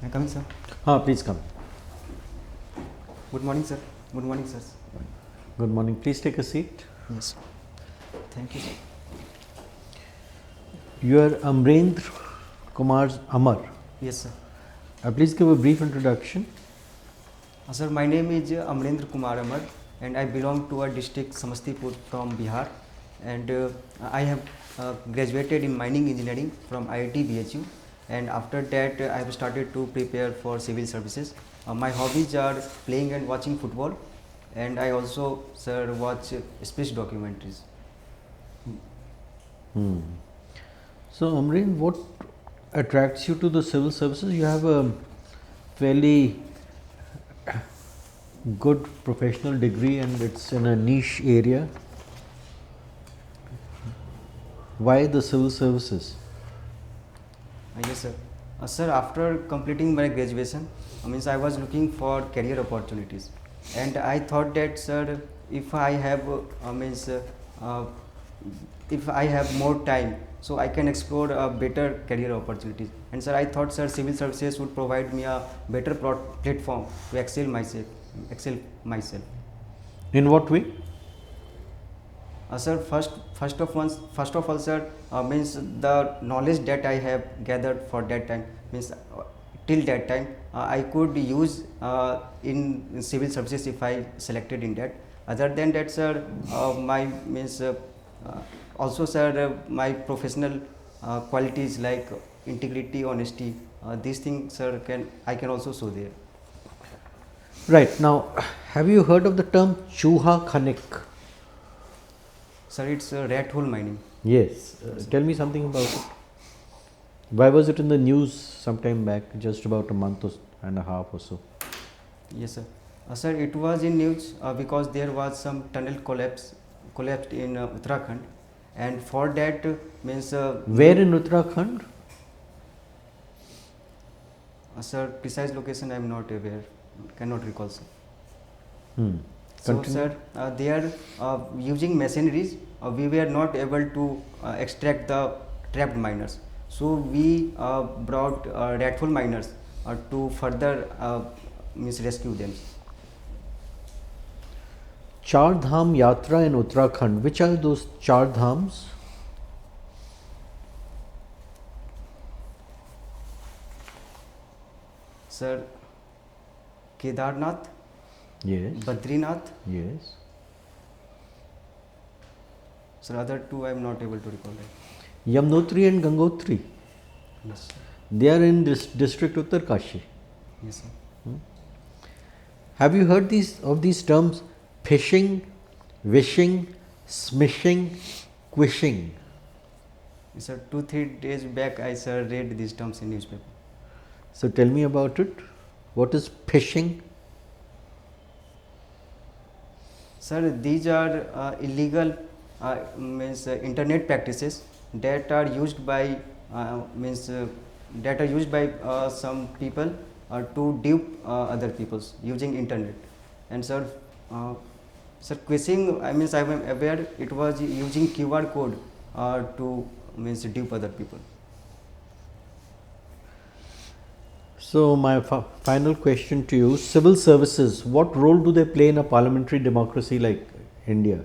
I come in, sir. Please come. Good morning, sir. Good morning, sir. Good morning. Please take a seat. Yes. Thank you, sir. You are Amrendra Kumar's AMAR. Yes, sir. Please give a brief introduction. Sir, my name is Amrendra Kumar Amar, and I belong to a district Samastipur from Bihar, and I have graduated in mining engineering from IIT BHU, and after that I have started to prepare for civil services. My hobbies are playing and watching football, and I also, sir, watch space documentaries. So, Amrendra, what attracts you to the civil services? You have a fairly good professional degree and it's in a niche area. Why the civil services? Yes, sir. Sir, after completing my graduation, I was looking for career opportunities, and I thought that, sir, if I have if I have more time, so I can explore better career opportunities. And sir, I thought, sir, civil services would provide me a better platform to excel myself. In what way? Sir, first of all, sir, means the knowledge that I have gathered for that time, means till that time I could use in civil services if I selected in that. Other than that, sir, my also, sir, my professional qualities like integrity, honesty, these things, sir, I can also show there. Right. Now, have you heard of the term Chuha Khanik? Sir, it's rat hole mining. Yes. Tell me something about it. Why was it in the news sometime back, just about a month and a half or so? Yes, sir. Sir, it was in news because there was some tunnel collapsed in Uttarakhand, and for that means. Where in Uttarakhand? Sir, precise location I am not aware, cannot recall, sir. So, Continue. sir, they are using machineries. We were not able to extract the trapped miners. So we brought rat hole miners to further rescue them. Char Dham Yatra in Uttarakhand. Which are those Char Dhams? Sir, Kedarnath, Yes. Badrinath. Yes. Sir, other two I am not able to recall. Yamnotri and Gangotri. Yes, sir. They are in this district Uttarkashi. Yes, sir. Have you heard of these terms? Fishing, wishing, smishing, quishing. Sir, 2-3 days back I, sir, read these terms in newspaper. So tell me about it. What is fishing? Sir, these are illegal internet practices that are used by some people to dupe other peoples using internet. And sir, quishing, I am aware it was using QR code to dupe other people. So my final question to you, civil services, what role do they play in a parliamentary democracy like India?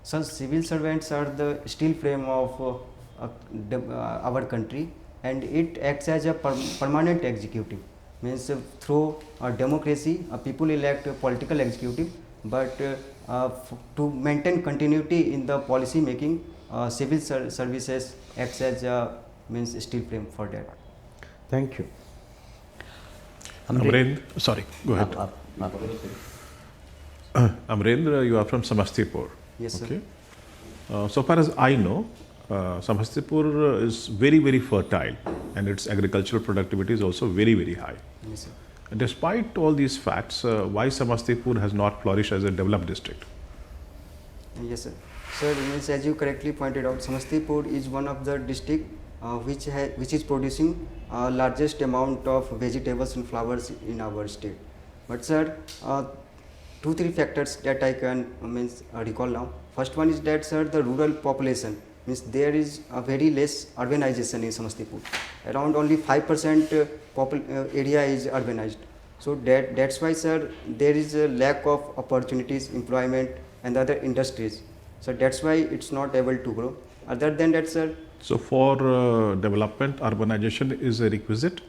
So civil servants are the steel frame of our country, and it acts as a permanent executive. Means through democracy, people elect a political executive, but to maintain continuity in the policy making, civil services acts as a steel frame for that. Thank you. Amrendra, sorry, go ahead. Amrendra, you are from Samastipur. Yes, sir. Okay. So far as I know, Samastipur is very, very fertile, and its agricultural productivity is also very, very high. Yes, sir. And despite all these facts, why Samastipur has not flourished as a developed district? Yes, sir. Sir, as you correctly pointed out, Samastipur is one of the district which is producing largest amount of vegetables and flowers in our state. But sir, 2-3 factors that I can recall now. First one is that, sir, the rural population means there is a very less urbanization in Samastipur. Around only 5% area is urbanized. So that's why, sir, there is a lack of opportunities, employment, and other industries. So that's why it's not able to grow. Other than that, sir, So for development, urbanization is a requisite.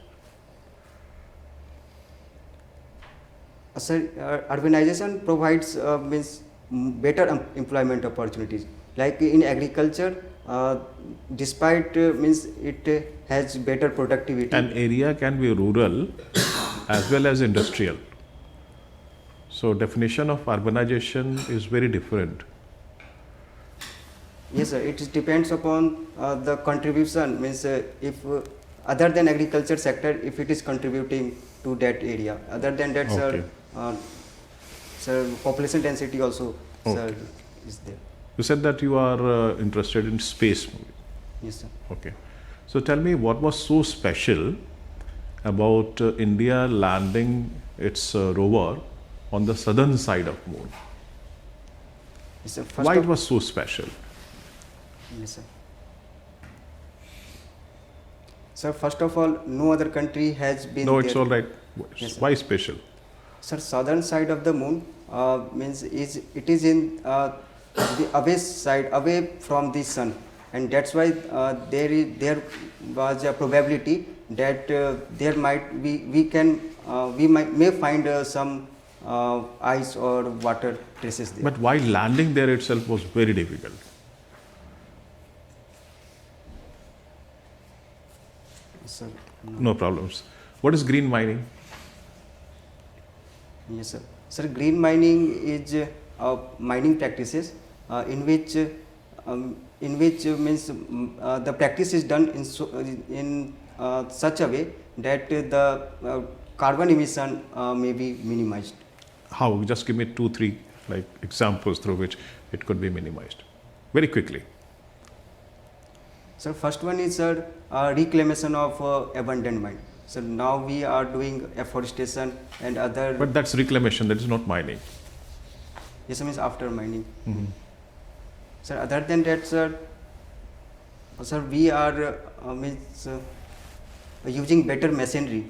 Sir, urbanization provides means better employment opportunities. Like in agriculture, despite means it has better productivity. An area can be rural as well as industrial. So definition of urbanization is very different. Yes, sir. It depends upon the contribution. Means if other than agriculture sector, if it is contributing to that area. Other than that, Okay. sir, population density also, sir, Okay. is there. You said that you are interested in space. Yes, sir. Okay. So tell me, what was so special about India landing its rover on the southern side of moon? Yes, sir. Why it was so special? Yes, sir. Sir, first of all, no other country has been No, there. it's all right. Yes, sir. Why special? Sir, southern side of the moon means it is in the away from the sun, and that's why there was a probability that there might we may find some ice or water traces there. But why landing there itself was very difficult? Sir, No problems. What is green mining? yes, sir. Sir, green mining is mining practices in which means the practice is done in such a way that the carbon emission may be minimized. How? Just give me 2-3 like examples through which it could be minimized. Very quickly. So first one is, sir, reclamation of abandoned mine. So now we are doing afforestation and other. But that's reclamation, that is not mining. Yes, means after mining. Sir, other than that, sir, we are using better machinery.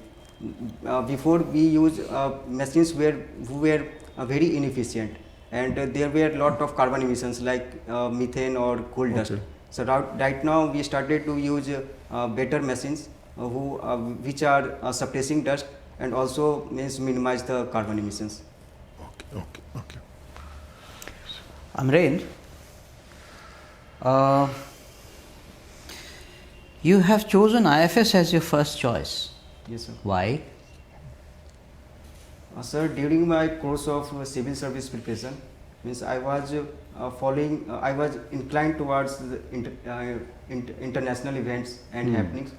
Before we use machines who were very inefficient, and there were lot of carbon emissions like methane or coal dust. Okay. So right now we started to use better machines which are suppressing dust and also means minimize the carbon emissions. Okay. Amrendra, you have chosen IFS as your first choice. Yes, sir. Why? Sir, during my course of civil service preparation, means I was I was inclined towards the international events and happenings.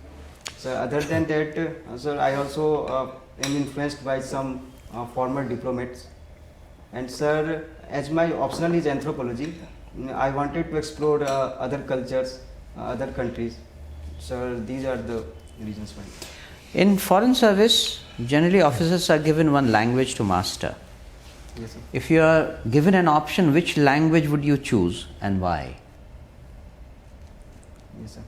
So other than that, sir, I also am influenced by some former diplomats. And sir, as my optional is anthropology, I wanted to explore other cultures, other countries. So these are the reasons why. In foreign service, generally officers are given one language to master. Yes, sir. If you are given an option, which language would you choose and why? Yes, sir.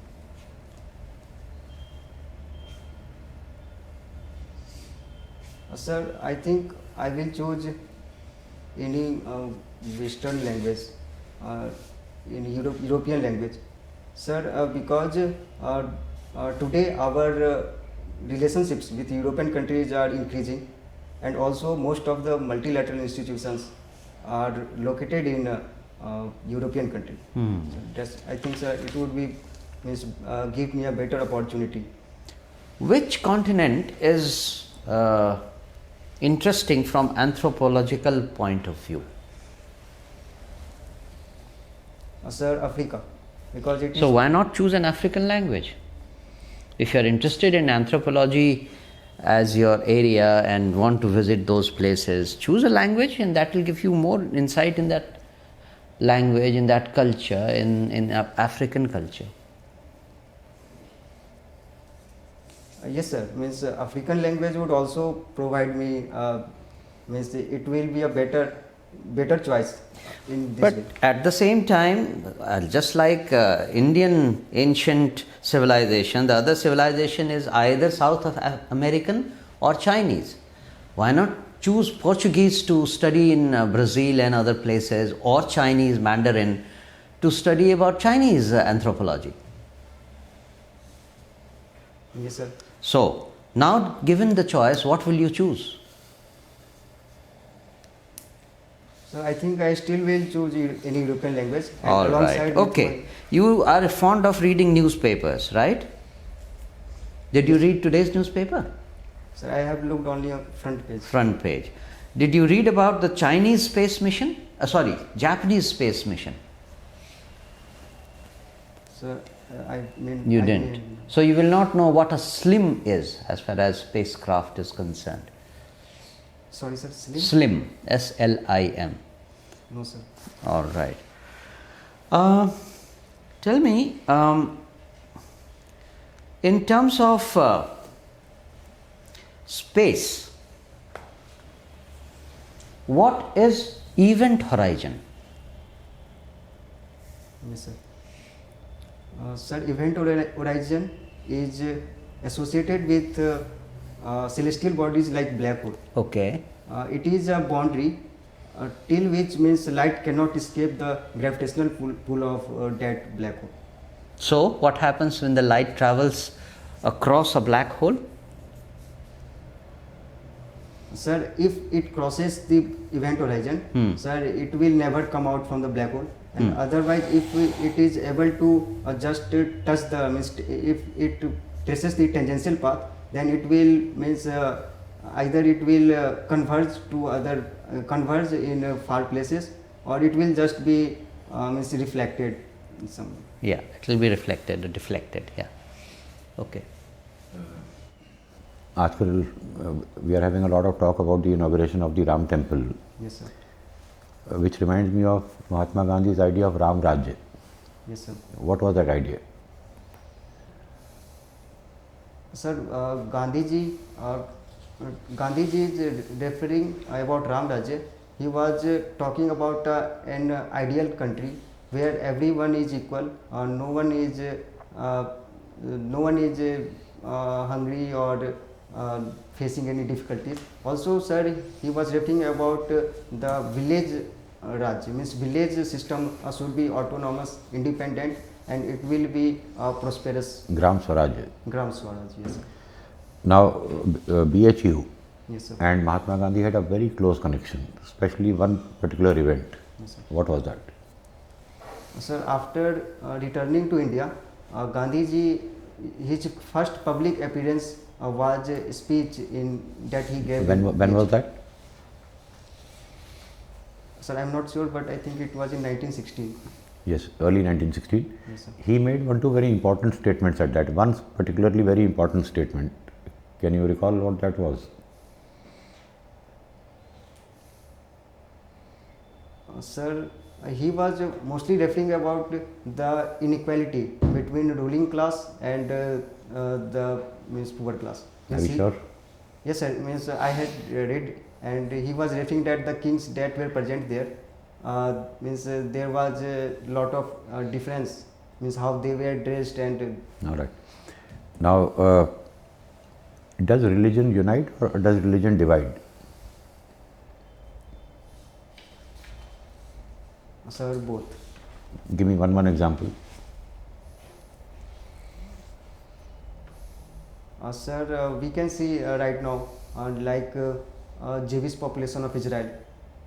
Sir, I think I will choose any Western language, in European language. Sir, because today our relationships with European countries are increasing, and also most of the multilateral institutions are located in European country. So that's, I think, sir, it would be give me a better opportunity. Which continent is interesting from anthropological point of view? Sir, Africa, because it is. So why not choose an African language? If you are interested in anthropology as your area and want to visit those places, choose a language and that will give you more insight in that language, in that culture, in African culture. Yes, sir. Means African language would also provide me. Means it will be a better better choice in this But way. at the same time, just like Indian ancient civilization, the other civilization is either South of American or Chinese. Why not choose Portuguese to study in Brazil and other places, or Chinese Mandarin to study about Chinese anthropology? Yes, sir. So, now given the choice, what will you choose? So I think I still will choose any European language. And All alongside right. with Okay. You are fond of reading newspapers, right? Did you read today's newspaper? So I have looked only on front page. Front page. Did you read about the Chinese space mission? Japanese space mission. So I mean You I didn't. mean, So you will not know what a slim is as far as spacecraft is concerned. sorry, sir. Slim? Slim. SLIM. No, sir. All right. Tell me, in terms of space, what is event horizon? Yes, sir. Sir, event horizon is associated with celestial bodies like black hole. Okay. It is a boundary till which means light cannot escape the gravitational pull of that black hole. So, what happens when the light travels across a black hole? Sir, if it crosses the event horizon, sir, it will never come out from the black hole. And otherwise, if it is able to just touch the means if it traces the tangential path, then it will means either it will converge to other converge in far places, or it will just be means reflected in some. Yeah, it will be reflected or deflected. Yeah. Okay. आजकल we are having a lot of talk about the inauguration of the Ram temple, Yes, sir. which reminds me of Mahatma Gandhi's idea of Ram Rajya. Yes, sir. What was that idea? Sir, Gandhiji is referring about Ram Rajya. He was talking about an ideal country where everyone is equal, no one is hungry or facing any difficulties. Also, sir, he was referring about the village Raj, means village system should be autonomous, independent, and it will be prosperous. Gram Swaraj. Gram Swaraj, yes, sir. Now, BHU Yes, sir. and Mahatma Gandhi had a very close connection, especially one particular event. Yes, sir. What was that? Sir, after returning to India, Gandhiji, his first public appearance was a speech that he gave. When was that? Sir, I am not sure, but I think it was in 1916. Yes, early 1916. Yes, sir. He made one, two very important statements at that. One particularly very important statement. Can you recall what that was? Sir, he was mostly referring about the inequality between ruling class and the means poor class. Are Means you sure? Yes, sir. Means I had read, and he was referring that the kings that were present there, means there was a lot of difference, means how they were dressed and. All right. Now, does religion unite or does religion divide? Sir, both. Give me one example. Sir, we can see right now, like Jewish population of Israel,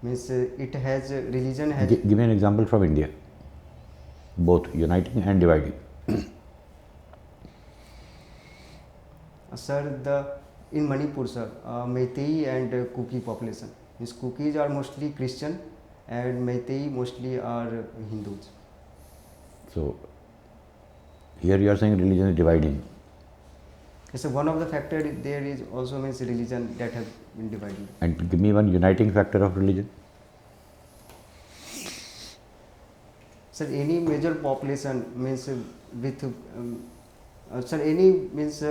means it has religion has. Give me an example from India. Both uniting and dividing. Sir, in Manipur, sir, Meitei and Kuki population. Means Kukis are mostly Christian and Meitei mostly are Hindus. So, here you are saying religion is dividing. So one of the factor there is also means religion that have been divided. And give me one uniting factor of religion. Sir, any major population means with sir, any means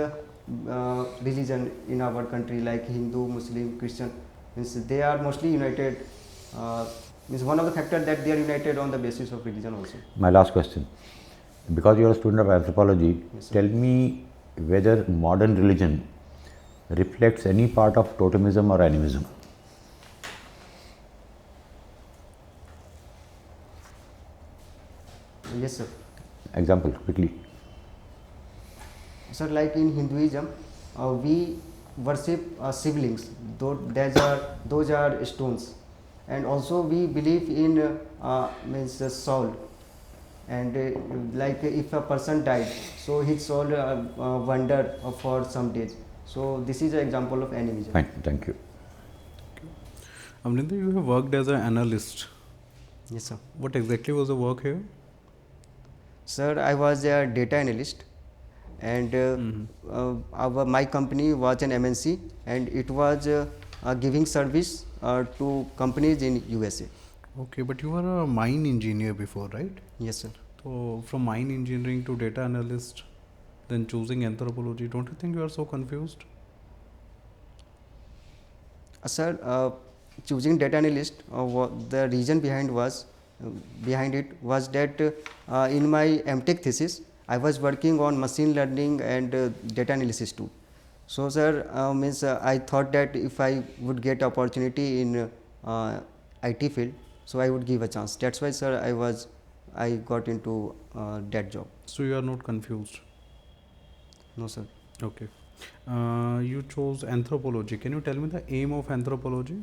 religion in our country like Hindu, Muslim, Christian, means they are mostly united Means one of the factors that they are united on the basis of religion also. My last question. Because you are a student of anthropology, Yes, sir. tell me whether modern religion reflects any part of totemism or animism. Yes, sir. Example, quickly. Sir, like in Hinduism, we worship siblings. Those are stones, and also we believe in means the soul. And like if a person died, so his soul wander for some days. So this is an example of animism. Fine, thank you. Amrendra, you have worked as an analyst. Yes, sir. What exactly was the work here? Sir, I was a data analyst, and my company was an MNC, and it was giving service to companies in USA. Okay, but you were a mine engineer before, right? Yes, sir. So from mine engineering to data analyst, then choosing anthropology, don't you think you are so confused? Sir, choosing data analyst, the reason behind it was that in my MTech thesis, I was working on machine learning and data analysis too. So, sir, I thought that if I would get opportunity in IT field, so I would give a chance. That's why, sir, I got into that job. So you are not confused. No, sir. Okay. You chose anthropology. Can you tell me the aim of anthropology?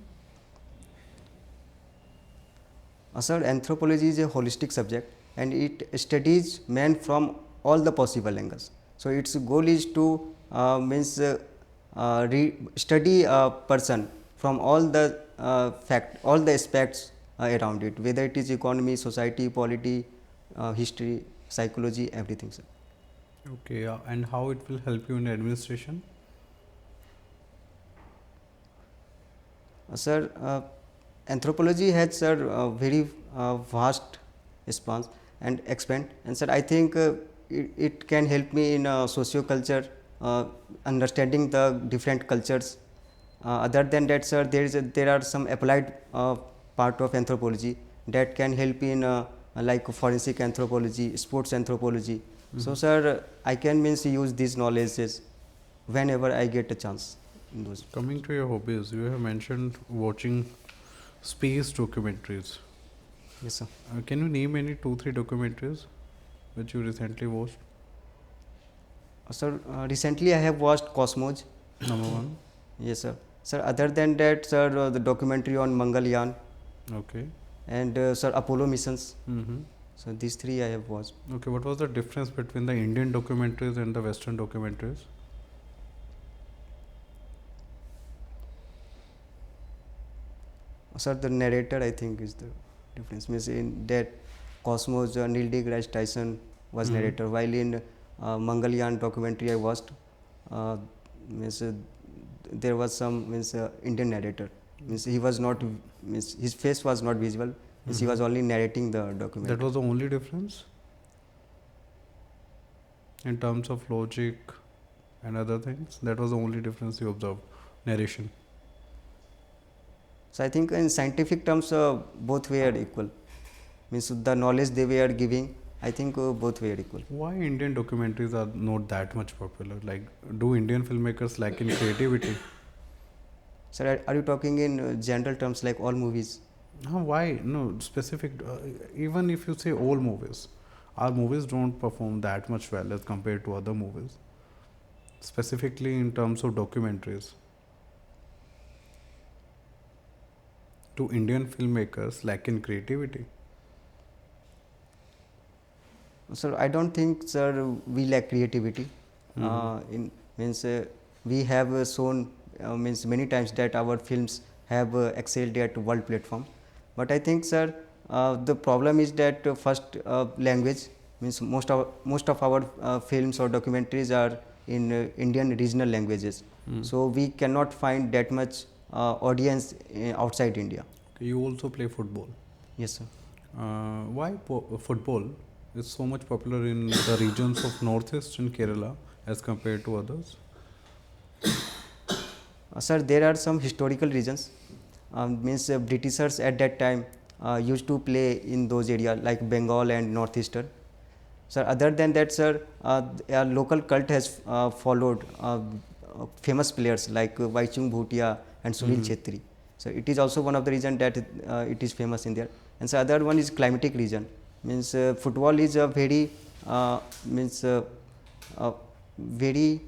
Sir, anthropology is a holistic subject, and it studies man from all the possible angles. So its goal is to study a person from all the all the aspects around it, whether it is economy, society, polity, history, psychology, everything, sir. Okay, and how it will help you in administration? Sir, anthropology has, sir, very vast span and expand, and sir, I think it can help me in socio-culture, understanding the different cultures. Other than that, sir, there are some applied part of anthropology that can help in like forensic anthropology, sports anthropology. So, sir, I can use these knowledges whenever I get a chance in those. Coming to your hobbies, you have mentioned watching space documentaries. Yes, sir. Can you name any 2-3 documentaries which you recently watched? Sir, recently I have watched Cosmos. Number one. Yes, sir. Sir, other than that, sir, the documentary on Mangalyaan Okay. and sir, Apollo missions. Mm-hmm. So these three I have watched. Okay, what was the difference between the Indian documentaries and the Western documentaries? Sir, the narrator, I think, is the difference. Means in that Cosmos, Neil deGrasse Tyson was narrator, while in Mangalyaan documentary I watched, there was some Indian narrator. Means he was not, his face was not visible. Means he was only narrating the documentary. That was the only difference in terms of logic and other things. That was the only difference you observed. Narration. So I think in scientific terms, both were equal. Means the knowledge they were giving, I think both were equal. Why Indian documentaries are not that much popular? Like, do Indian filmmakers lack in creativity? Sir, are you talking in general terms like all movies? Why? No, specific. Even if you say all movies, our movies don't perform that much well as compared to other movies. Specifically in terms of documentaries. Do Indian filmmakers lack in creativity? Sir, I don't think, sir, we lack creativity. We have shown many times that our films have excelled at world platform. But I think, sir, the problem is that first language, means most of our films or documentaries are in Indian regional languages. So we cannot find that much audience outside India. Okay, you also play football. Yes, sir. Why football is so much popular in the regions of Northeast and Kerala as compared to others? Sir, there are some historical reasons. Britishers at that time used to play in those areas like Bengal and Northeastern. Sir, other than that, sir, a local cult has followed famous players like Vaichung Bhutia and Sunil Chetri. So it is also one of the reason that it is famous in there. And so other one is climatic region. Means football is a very very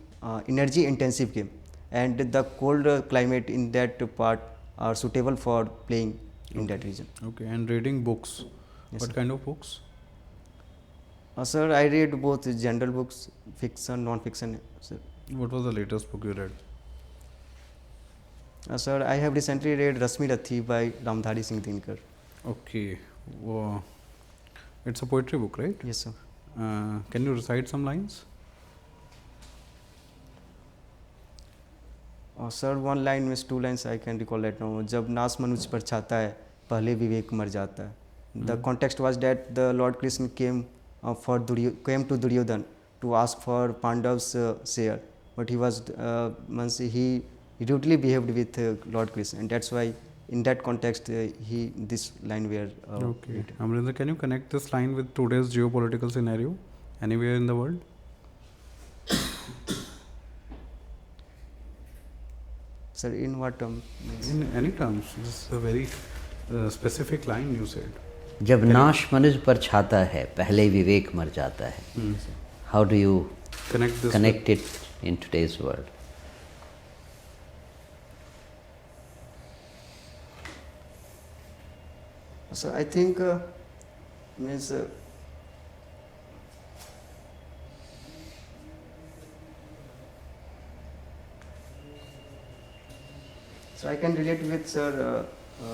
energy intensive game, and the cold climate in that part are suitable for playing in that region. Okay, and reading books. Yes, What sir. kind of books? Sir, I read both general books, fiction, non-fiction. Sir. What was the latest book you read? Sir, I have recently read Rasmi Rathi by Ramdhari Singh Dinkar. Okay, it's a poetry book, right? Yes, sir. Can you recite some lines? Sir, one line means two lines I can recall right now. जब नाश मनुष्य पर छाता है, पहले विवेक मर जाता है. The context was that the Lord Krishna came to Duryodhan to ask for Pandav's share, but he was he rudely behaved with Lord Krishna, and that's why in that context this line were Okay. written. Amrendra, can you connect this line with today's geopolitical scenario anywhere in the world? Sir, in what term? In any terms. This is a very specific line you said. जब नाश मनुष्य पर छाता है, पहले विवेक मर जाता है. How do you Connect it in today's world? So I think means so I can relate with sir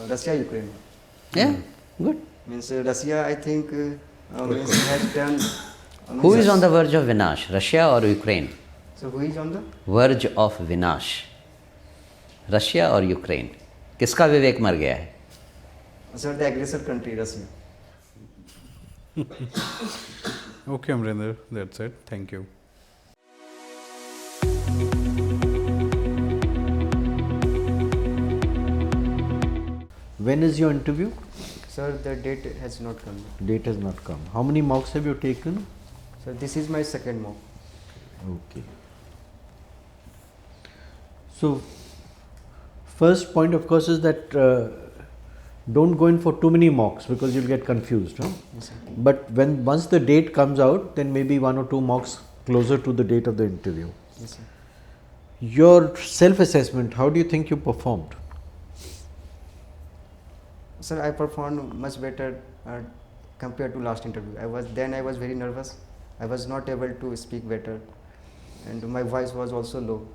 Russia Ukraine. Yeah, good. Means Russia, I think means has done. Who is on the verge of Vinash, Russia or Ukraine? So who is on the? Verge of Vinash, Russia or Ukraine? किसका विवेक मर गया है? Sir, the aggressor country, Russia. Okay, Amrendra, that's it. Thank you. When is your interview? Sir, the date has not come. Date has not come. How many mocks have you taken? So this is my second mock. Okay. So, first point of course is that don't go in for too many mocks because you'll get confused. Huh? Yes, sir. But once the date comes out, then maybe one or two mocks closer to the date of the interview. Yes, sir. Your self-assessment, how do you think you performed? Sir, I performed much better compared to last interview. I was very nervous. I was not able to speak better, and my voice was also low.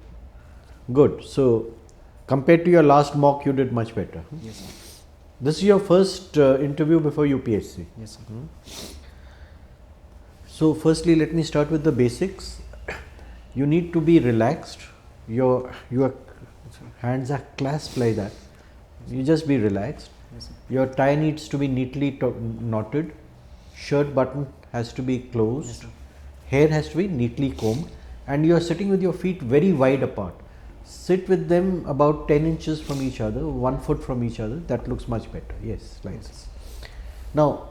Good. So, compared to your last mock, you did much better. Yes, sir. This is your first interview before UPSC. Yes, sir. So, firstly, let me start with the basics. You need to be relaxed. Your hands are clasped like that. You just be relaxed. Yes, sir. Your tie needs to be neatly knotted. Shirt button has to be closed. Yes, sir. Hair has to be neatly combed. And you are sitting with your feet very wide apart. Sit with them about 10 inches from each other, 1 foot from each other. That looks much better. Yes, like this. Now,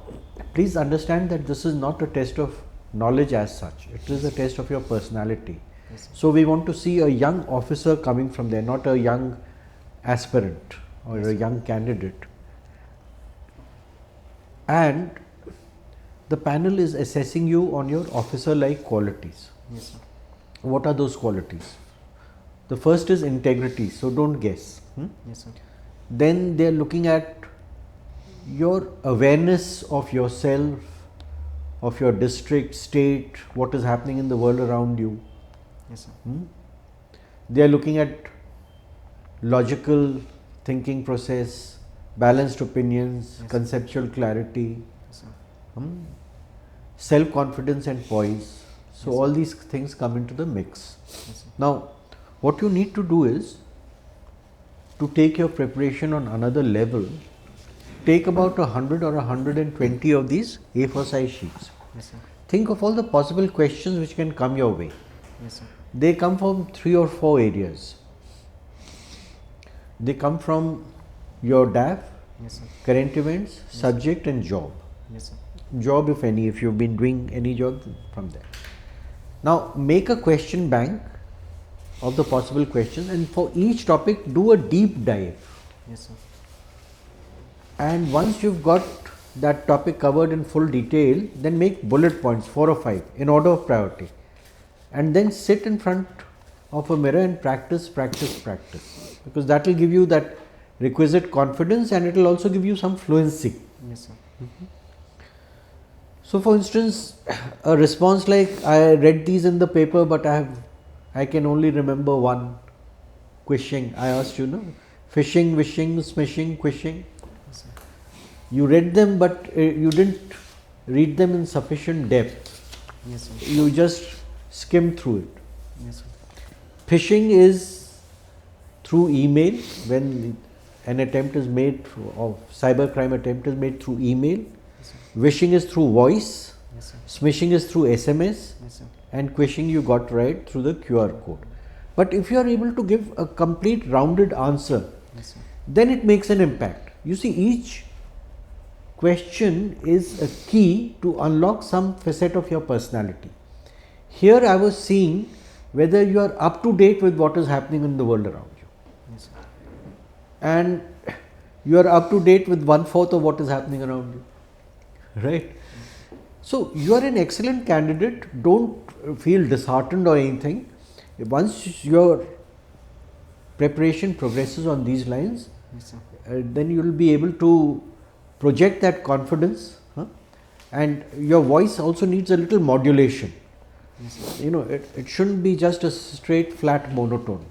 please understand that this is not a test of knowledge as such. It is a test of your personality. Yes, sir. So, we want to see a young officer coming from there, not a young aspirant or Yes, a sir. young candidate. And the panel is assessing you on your officer-like qualities. Yes, sir. What are those qualities? The first is integrity, so don't guess. Yes, sir. Then they are looking at your awareness of yourself, of your district, state, what is happening in the world around you. Yes, sir. They are looking at logical thinking process, balanced opinions, Yes. conceptual clarity, Yes, sir. self-confidence and poise. So Yes, all sir. these things come into the mix. Yes, sir. Now, what you need to do is to take your preparation on another level. Take about 100 or 120 of these A4 size sheets. Yes, sir. Think of all the possible questions which can come your way. Yes, sir. They come from 3 or 4 areas. They come from your DAF, Yes, sir. current events, subject and job. Yes, sir. Job if any, if you've been doing any job from there. Now make a question bank of the possible questions, and for each topic do a deep dive. Yes, sir. And once you've got that topic covered in full detail, then make bullet points, 4 or 5 in order of priority, and then sit in front of a mirror and practice, because that will give you that requisite confidence, and it will also give you some fluency. Yes, sir. So for instance, a response like, I read these in the paper, but I can only remember one. Quishing, I asked you, no? Fishing, wishing, smishing, quishing. Yes, sir. You read them, but you didn't read them in sufficient depth. Yes, sir. You just skimmed through it. Yes, sir. Phishing is through email, when an attempt is made, or cybercrime attempt is made through email. Yes, sir. Wishing is through voice. Yes, sir. Smishing is through SMS. Yes, sir. And quishing you got right through the QR code. But if you are able to give a complete rounded answer, Yes, sir. then it makes an impact. You see, each question is a key to unlock some facet of your personality. Here I was seeing whether you are up to date with what is happening in the world around you, Yes, sir. and you are up to date with 1/4 of what is happening around you, right? So you are an excellent candidate. Don't feel disheartened or anything. Once your preparation progresses on these lines, Yes, sir. then you will be able to project that confidence, and your voice also needs a little modulation. Yes, sir. You know, it shouldn't be just a straight flat monotone.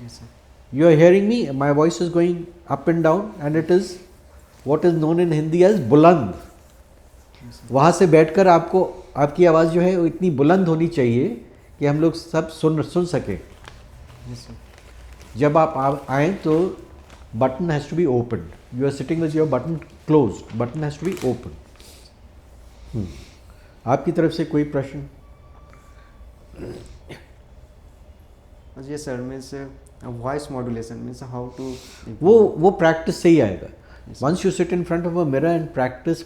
Yes, sir. You are hearing me, my voice is going up and down, and it is what is known in Hindi as बुलंद. वहाँ से बैठकर आपको आपकी आवाज़ जो है वो इतनी बुलंद होनी चाहिए कि हम लोग सब सुन सकें. Yes, sir. जब आप आएँ तो button has to be opened. You are sitting with your button closed. Button has to be open. आपकी तरफ से कोई प्रश्न? Yes, sir. Means voice modulation means how to. वो प्रैक्टिस से ही आएगा. Once you sit in front of a mirror and practice,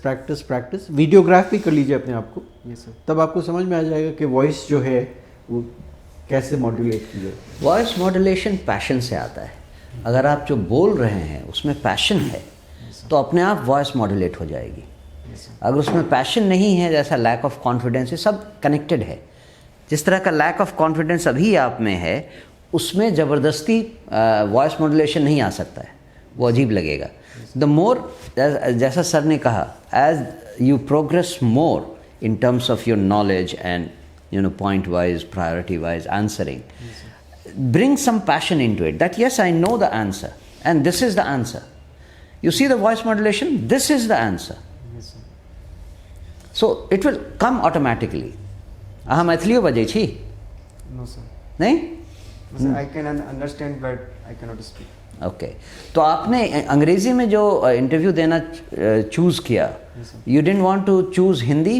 videograph भी कर लीजिए अपने आप को. Yes, sir. तब आपको समझ में आ जाएगा कि वॉइस जो है वो कैसे मॉड्यूलेट की जाए. वॉइस मॉड्यूलेशन पैशन से आता है. अगर आप जो बोल रहे हैं उसमें पैशन है तो अपने आप वॉइस मॉड्यूलेट हो जाएगी. अगर उसमें पैशन नहीं है, जैसा लैक ऑफ कॉन्फिडेंस, ये सब कनेक्टेड है. जिस तरह का लैक ऑफ कॉन्फिडेंस अभी आप में है, उसमें ज़बरदस्ती वॉइस मॉड्यूलेशन नहीं आ सकता है, वो अजीब लगेगा. द मोर, जैसा सर ने कहा, as you progress more in terms of your knowledge and point wise, priority wise answering, bring some passion into it, that yes, I know the answer and this is the answer. You see the voice modulation, this is the answer. Yes, sir. So it will come automatically. अहाँ मैथिलियो बजै छी? No, sir. नहीं? Sir, I can understand but I cannot speak. Okay. तो आपने अंग्रेजी में जो interview देना चूज किया, you didn't want to choose Hindi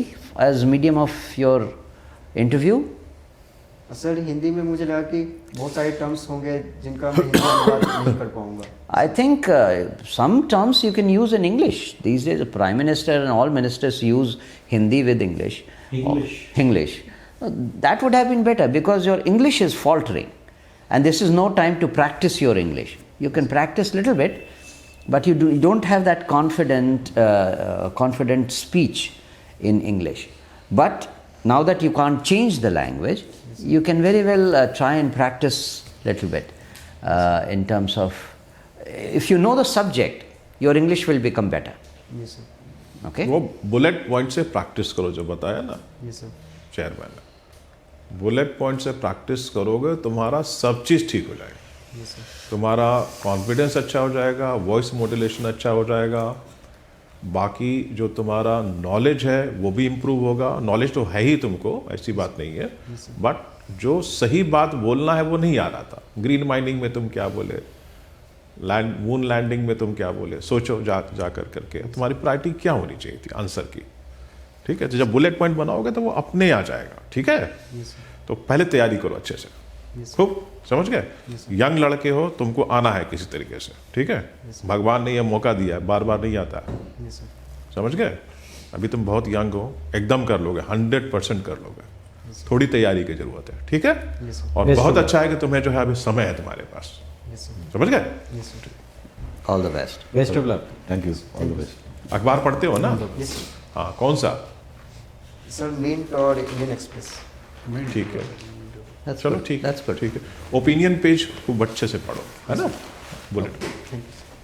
as medium of your interview? Sir, Hindi में मुझे लगा कि बहुत सारे टर्म्स होंगे जिनका मैं हिंदी में अनुवाद नहीं कर पाऊंगा. I think some terms you can use in English. These days the Prime Minister and all ministers use Hindi with English. English. That would have been better because your English is faltering and this is no time to practice your English. You can practice little bit, but you don't have that confident speech in English. But now that you can't change the language, you can very well try and practice little bit in terms of, if you know the subject, your English will become better. Yes, sir. Okay? वो bullet point से practice करो, जो बताया ना Yes, sir. Chairman ने. Bullet point से practice करोगे तुम्हारा सब चीज़ ठीक हो जाएगा. Yes, sir. तुम्हारा कॉन्फिडेंस अच्छा हो जाएगा, वॉइस मॉड्यूलेशन अच्छा हो जाएगा, बाकी जो तुम्हारा नॉलेज है वो भी इम्प्रूव होगा. नॉलेज तो है ही तुमको, ऐसी बात नहीं है, बट जो सही बात बोलना है वो नहीं आ रहा था. ग्रीन माइनिंग में तुम क्या बोले, मून लैंडिंग में तुम क्या बोले, सोचो जा कर करके तुम्हारी प्रायोरिटी क्या होनी चाहिए थी आंसर की. ठीक है, तो जब बुलेट पॉइंट बनाओगे तो वो अपने आ जाएगा. ठीक है, तो पहले तैयारी करो अच्छे से. खूब समझ गए। यंग लड़के हो, तुमको आना है किसी तरीके से, ठीक है। भगवान ने यह मौका दिया है, बार बार नहीं आता है, Yes, sir. समझ गए। अभी तुम बहुत यंग हो, एकदम कर लोगे, 100% कर लोगे, थोड़ी तैयारी की जरूरत है, ठीक है। Yes, sir. और Best बहुत of अच्छा है कि तुम्हें जो है अभी समय है तुम्हारे पास, Yes, sir. समझ गए। Yes, sir. All the best. Best of luck. Thank you. All the best. अखबार पढ़ते हो ना? Yes, sir. हाँ, कौन सा? Sir, Mint और Indian Express. ठीक है, That's चलो good. ठीक है, That's good. ठीक है। ओपिनियन पेज खूब अच्छे से पढ़ो, है ना, बुलेट। Thank you.